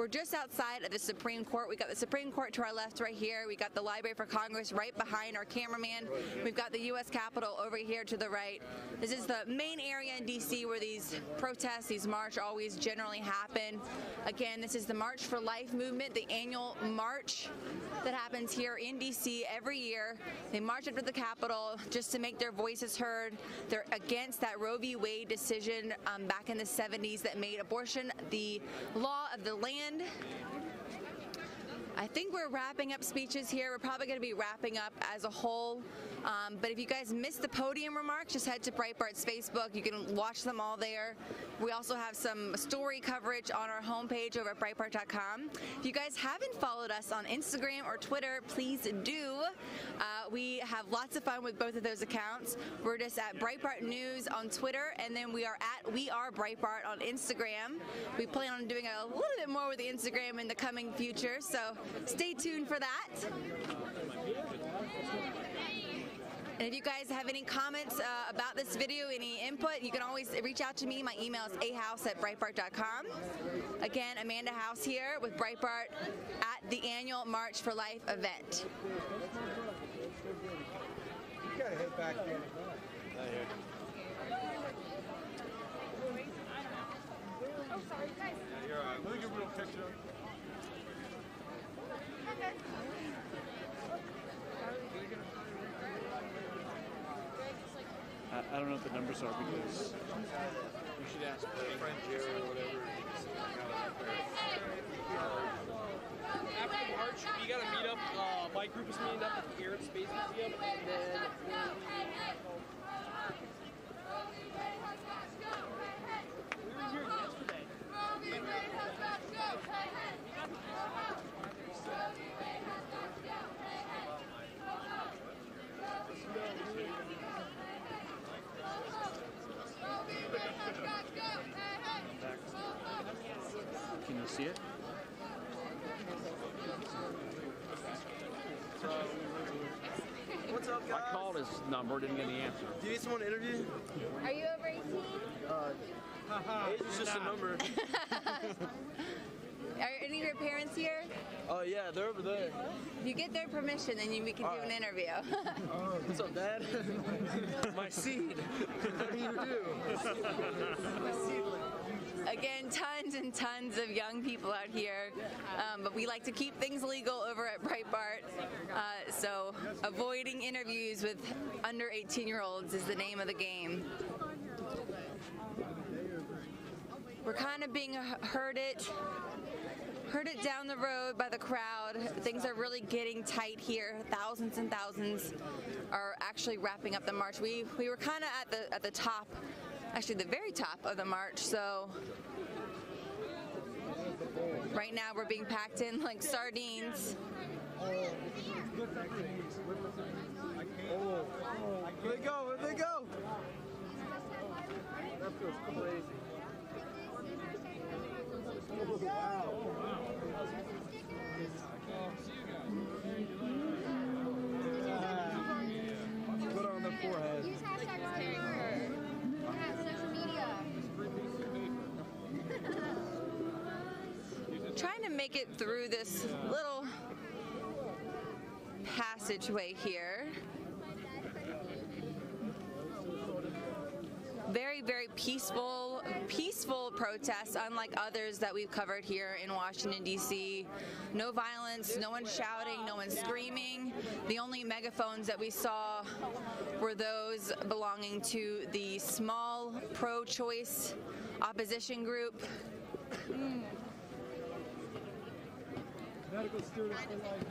We're just outside of the Supreme Court. We got the Supreme Court to our left right here. We got the Library for Congress right behind our cameraman. We've got the U.S. Capitol over here to the right. This is the main area in D.C. where these protests, these march always generally happen. Again, this is the March for Life movement, the annual march that happens here in D.C. every year. They march up to the Capitol just to make their voices heard. They're against that Roe v. Wade decision back in the 70s that made abortion the law of the land. I think we're wrapping up speeches here. We're probably going to be wrapping up as a whole. But if you guys missed the podium remarks, just head to Breitbart's Facebook. You can watch them all there. We also have some story coverage on our homepage over at Breitbart.com. If you guys haven't followed us on Instagram or Twitter, please do. We have lots of fun with both of those accounts. We're just at Breitbart News on Twitter, and then we are at We Are Breitbart on Instagram. We plan on doing a little bit more with the Instagram in the coming future, so stay tuned for that. And if you guys have any comments about this video, any input, you can always reach out to me. My email is ahouse@breitbart.com. Again, Amanda House here with Breitbart at the annual March for Life event. You gotta head back there. Oh, sorry, guys. Yeah, you're all right. Let me get a real picture. Okay. I don't know what the numbers are because we should ask my friend Jerry or whatever. After March, we got to meet up. My group is meeting up at the Air and Space Museum, and then we were here yesterday. Can you see it? What's up, guys? I called his number, didn't get any answer. Do you need someone to interview? Are you over 18? Age is just a number. Are any of your parents here? Oh, yeah, they're over there. If you get their permission, then we can do an interview. What's up, Dad? My seed. What do you do? My seedling. Again, tons and tons of young people out here, but we like to keep things legal over at Breitbart, so avoiding interviews with under 18-year-olds is the name of the game. We're kind of being herded down the road by the crowd. Things are really getting tight here. Thousands and thousands are actually wrapping up the march. We were kind of at the top, actually the very top of the march, so right now we're being packed in like sardines. Where'd they go? Where'd they go? That feels crazy. Wow. Put on the forehead. Use hashtag social media. Trying to make it through this little passageway here. Very, very peaceful protests, unlike others that we've covered here in Washington, D.C. No violence, no one shouting, no one screaming. The only megaphones that we saw were those belonging to the small pro-choice opposition group. Medical students for life.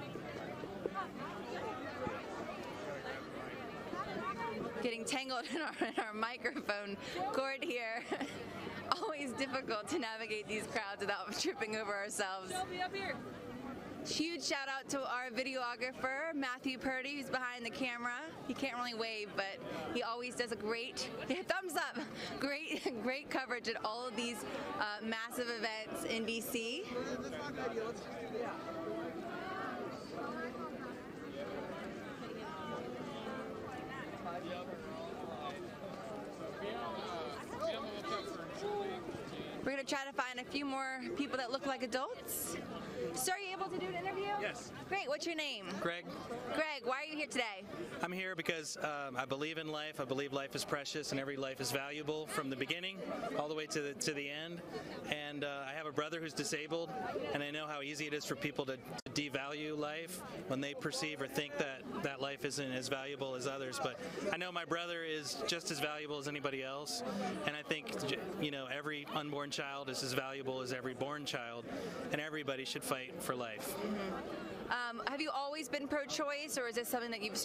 Getting tangled in our microphone cord here. Always difficult to navigate these crowds without tripping over ourselves. Huge shout out to our videographer, Matthew Purdy, who's behind the camera. He can't really wave, but he always does a great, thumbs up, great coverage at all of these massive events in DC. We're going to try to find find a few more people that look like adults. So are you able to do an interview? Yes. Great. What's your name? Greg. Greg, why are you here today? I'm here because I believe in life. I believe life is precious and every life is valuable from the beginning all the way to the end. And I have a brother who's disabled, and I know how easy it is for people to devalue life when they perceive or think that life isn't as valuable as others. But I know my brother is just as valuable as anybody else, and I think every unborn child is as valuable as every born child, and everybody should fight for life. Have you always been pro-choice, or is this something that you've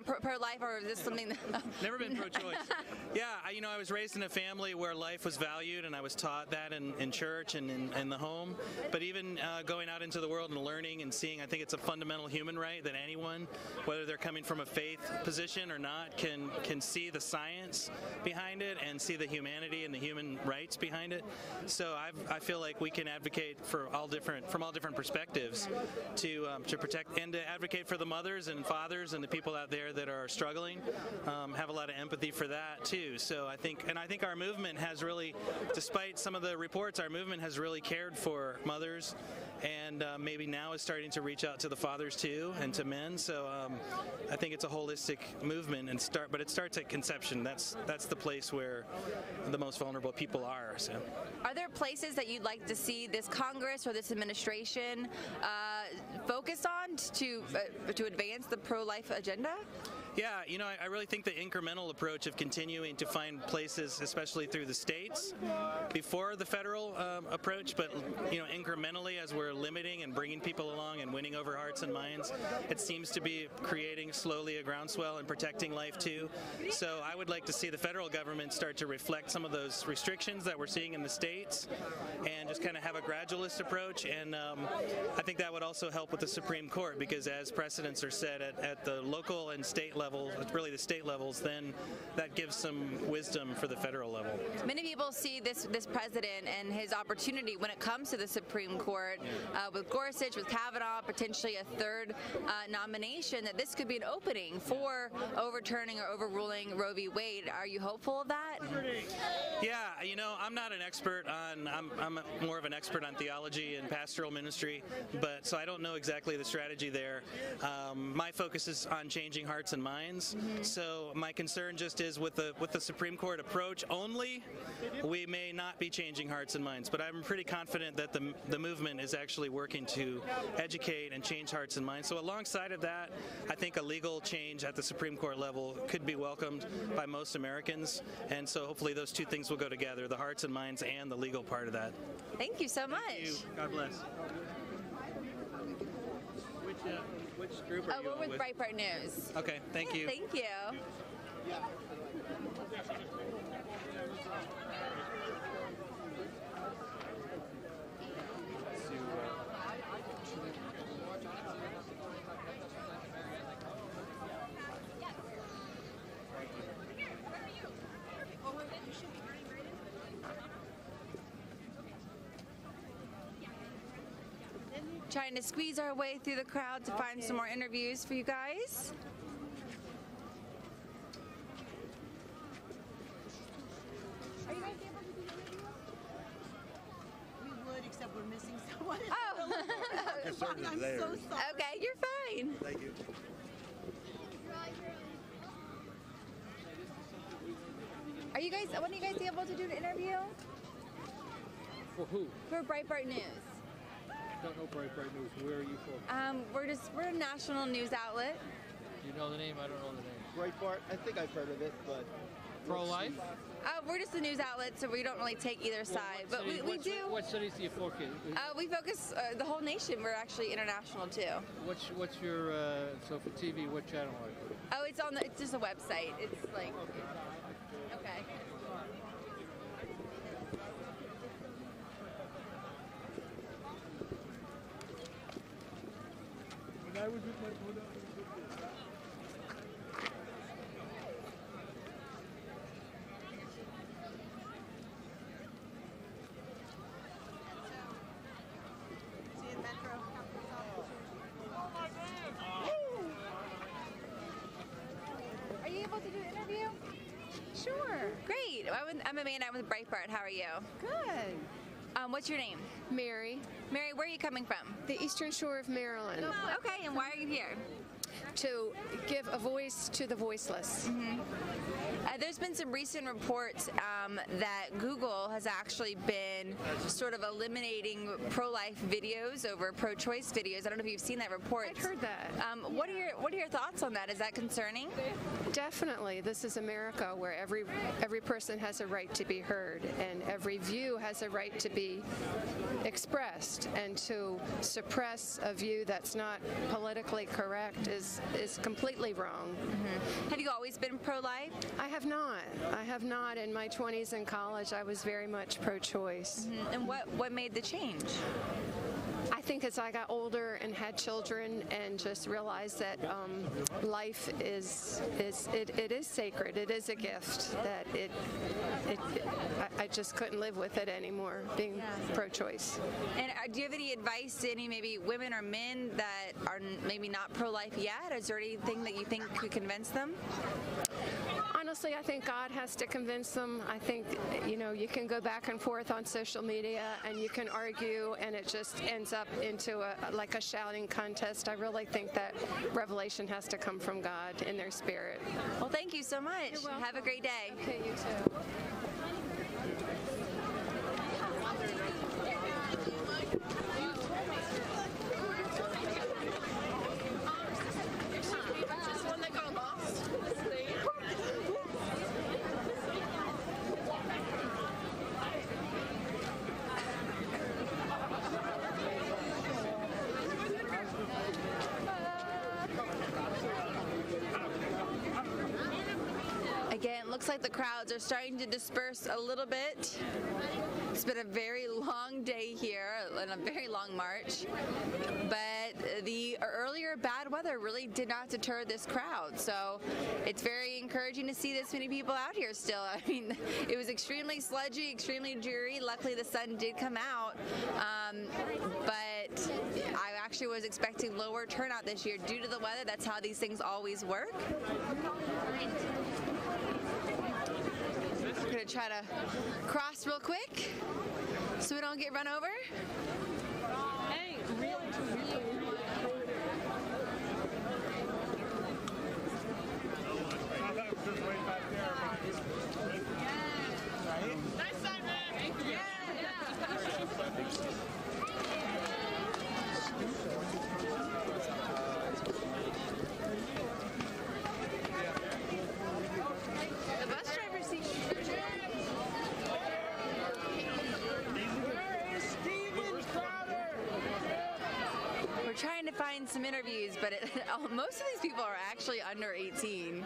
pro-life, or is this something that... Never been pro-choice. Yeah, I was raised in a family where life was valued, and I was taught that in church and in the home. But even going out into the world and learning and seeing, I think it's a fundamental human right that anyone, whether they're coming from a faith position or not, can see the science behind it and see the humanity and the human rights behind it. So I feel like we can advocate from all different perspectives to protect and to advocate for the mothers and fathers and the people out there that are struggling. Have a lot of empathy for that too. So I think our movement has really, despite some of the reports, our movement has really cared for mothers, and maybe now is starting to reach out to the fathers too and to men. So I think it's a holistic movement, but it starts at conception. That's the place where the most vulnerable people are. So. Are there places that you'd like to see this Congress or this administration focus on to advance the pro-life agenda? Yeah, I really think the incremental approach of continuing to find places, especially through the states, before the federal approach, but incrementally as we're limiting and bringing people along and winning over hearts and minds, it seems to be creating slowly a groundswell and protecting life too. So I would like to see the federal government start to reflect some of those restrictions that we're seeing in the states and just kind of have a gradualist approach. And I think that would also help with the Supreme Court, because as precedents are set at the local and state level, really the state levels, then that gives some wisdom for the federal level. Many people see this president and his opportunity when it comes to the Supreme Court, with Gorsuch, with Kavanaugh, potentially a third nomination, that this could be an opening for overturning or overruling Roe v. Wade. Are you hopeful of that? Yeah, I'm not an expert on, I'm more of an expert on theology and pastoral ministry, but so I don't know exactly the strategy there. My focus is on changing hearts and minds. So my concern just is with the Supreme Court approach only, we may not be changing hearts and minds, but I'm pretty confident that the movement is actually working to educate and change hearts and minds. So alongside of that, I think a legal change at the Supreme Court level could be welcomed by most Americans, and so hopefully those two things will go together, the hearts and minds and the legal part of that. Thank you so much. Thank you. God bless. Which group are you we're with Breitbart News. Okay, thank you. Thank you. Trying to squeeze our way through the crowd to find some more interviews for you guys. Are you guys able to do the interview? We would, except we're missing someone. Oh, I'm so sorry. Okay, you're fine. Thank you. Are you guys? When are you guys able to do the interview? For who? For Breitbart News. Don't know Breitbart News. Where are you from? We're a national news outlet. Do you know the name? I don't know the name. Breitbart, I think I've heard of it, but... Pro-life? We're just a news outlet, so we don't really take either side. But we do. What cities do you focus? We focus the whole nation. We're actually international too. What's your so for TV? What channel are you? Oh, it's just a website. It's like okay. When I was with my brother. Are you able to do an interview? Sure. Great. I'm Amanda. I'm with Breitbart. How are you? Good. What's your name? Mary. Mary, where are you coming from? The Eastern Shore of Maryland. Okay, and why are you here? To give a voice to the voiceless. There's been some recent reports that Google has actually been sort of eliminating pro-life videos over pro-choice videos. I don't know if you've seen that report. I've heard that. What are your thoughts on that? Is that concerning? Definitely. This is America, where every person has a right to be heard, and every view has a right to be expressed. And to suppress a view that's not politically correct is completely wrong. Have you always been pro-life? I have not. I have not. In my 20s in college, I was very much pro-choice. And what made the change? I think as I got older and had children and just realized that life is sacred. It is a gift. That I just couldn't live with it anymore, being pro-choice. And do you have any advice to any maybe women or men that are maybe not pro-life yet? Is there anything that you think could convince them? Honestly, I think God has to convince them. I think, you can go back and forth on social media and you can argue and it just ends up into like a shouting contest. I really think that revelation has to come from God in their spirit. Well, thank you so much. Have a great day. Okay, you too. Again, it looks like the crowds are starting to disperse a little bit. It's been a very long day here and a very long march, but the earlier bad weather really did not deter this crowd, so it's very encouraging to see this many people out here still. I mean, it was extremely sludgy, extremely dreary. Luckily the sun did come out, but I actually was expecting lower turnout this year due to the weather. That's how these things always work. I'm going to try to cross real quick so we don't get run over. Hey, really? Nice side, man. Thank you. The bus driver sees We're trying to find some interviews, but most of these people are actually under 18.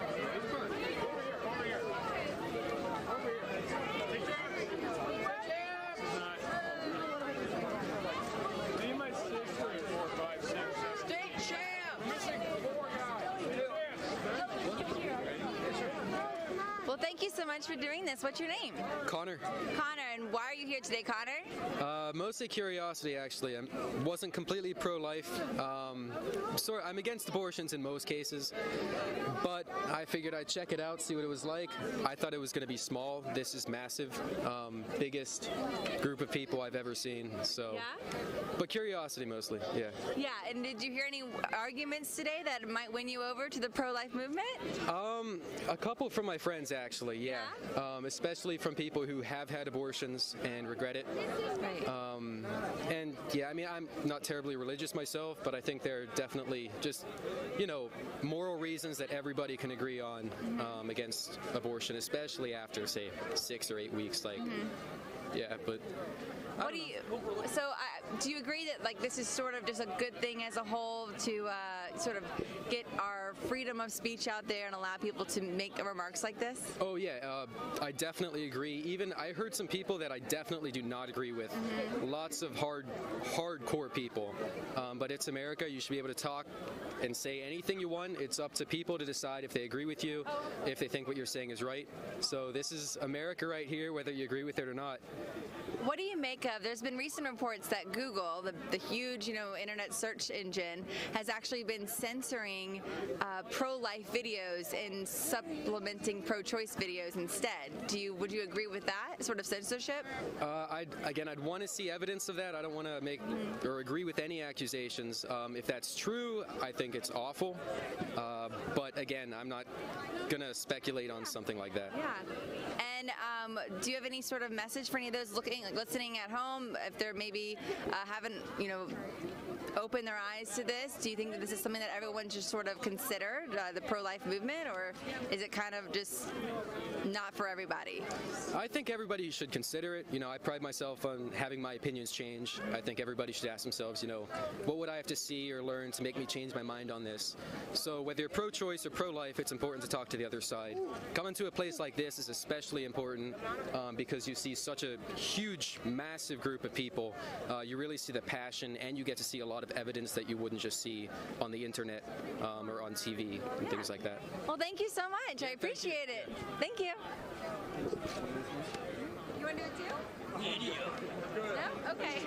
Well, thank you so much for doing this. What's your name? Connor. Connor, and why are you here today, Connor? Mostly curiosity, actually. I wasn't completely pro-life. I'm against abortions in most cases, but I figured I'd check it out, see what it was like. I thought it was going to be small. This is massive. Biggest group of people I've ever seen. So, yeah? But curiosity mostly, yeah. Yeah, and did you hear any arguments today that might win you over to the pro-life movement? A couple from my friends, actually, yeah. Especially from people who have had abortions and regret it. Right. And yeah, I mean, I'm not terribly religious myself, but I think there are definitely just, moral reasons that everybody can agree on against abortion, especially after, say, 6 or 8 weeks. Yeah, but What do you? So, do you agree that this is sort of just a good thing as a whole to sort of get our freedom of speech out there and allow people to make remarks like this? Oh yeah, I definitely agree. Even I heard some people that I definitely do not agree with. Lots of hardcore people. But it's America. You should be able to talk and say anything you want. It's up to people to decide if they agree with you, if they think what you're saying is right. So this is America right here, whether you agree with it or not. What do you make of? There's been recent reports that Google, the huge, internet search engine, has actually been censoring pro-life videos and supplementing pro-choice videos instead. Would you agree with that sort of censorship? I'd want to see evidence of that. I don't want to make or agree with any accusations. If that's true, I think it's awful. But again, I'm not going to speculate on something like that. Yeah. And do you have any sort of message for any of those listening at home, if they're maybe haven't, opened their eyes to this? Do you think that this is something that everyone should sort of consider, the pro-life movement, or is it kind of just not for everybody? I think everybody should consider it. I pride myself on having my opinions change. I think everybody should ask themselves, what would I have to see or learn to make me change my mind on this? So whether you're pro-choice or pro-life, it's important to talk to the other side. Coming to a place like this is especially important because you see such a huge, massive group of people. You really see the passion, and you get to see a lot of evidence that you wouldn't just see on the internet or on TV and things like that. Well, thank you so much. I appreciate it. Thank you. You want to do it too? No? Okay.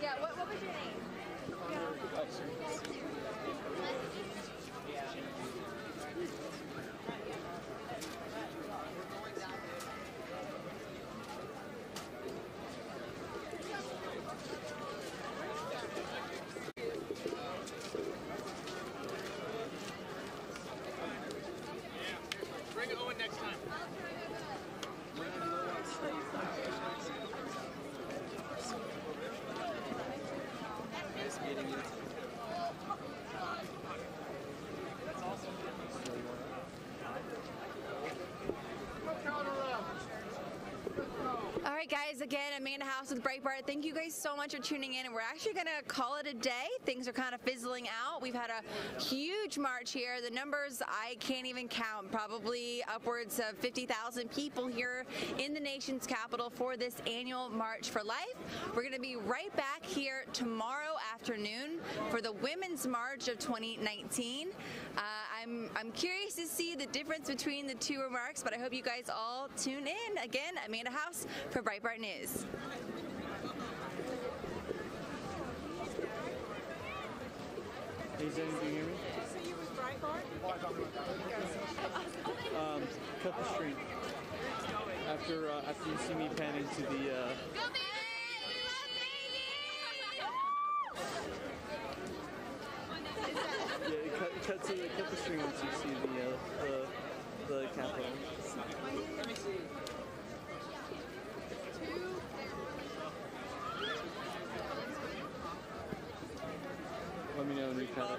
Yeah, what was your name? Bring Owen next time. Nice meeting you. That's awesome. All right, guys, again, Amanda House with Breitbart. Thank you guys so much for tuning in. And we're actually going to call it a day. Things are kind of fizzling out. We've had a huge march here. The numbers, I can't even count. Probably upwards of 50,000 people here in the nation's capital for this annual March for Life. We're going to be right back here tomorrow afternoon for the Women's March of 2019. I'm curious to see the difference between the two remarks, but I hope you guys all tune in. Again, Amanda House for Breitbart News. Hey, Zen, do you hear me? Cut the stream. After you see me pan into the cut the stream once you see the Capitol. Let me see. Let me know when you cut it.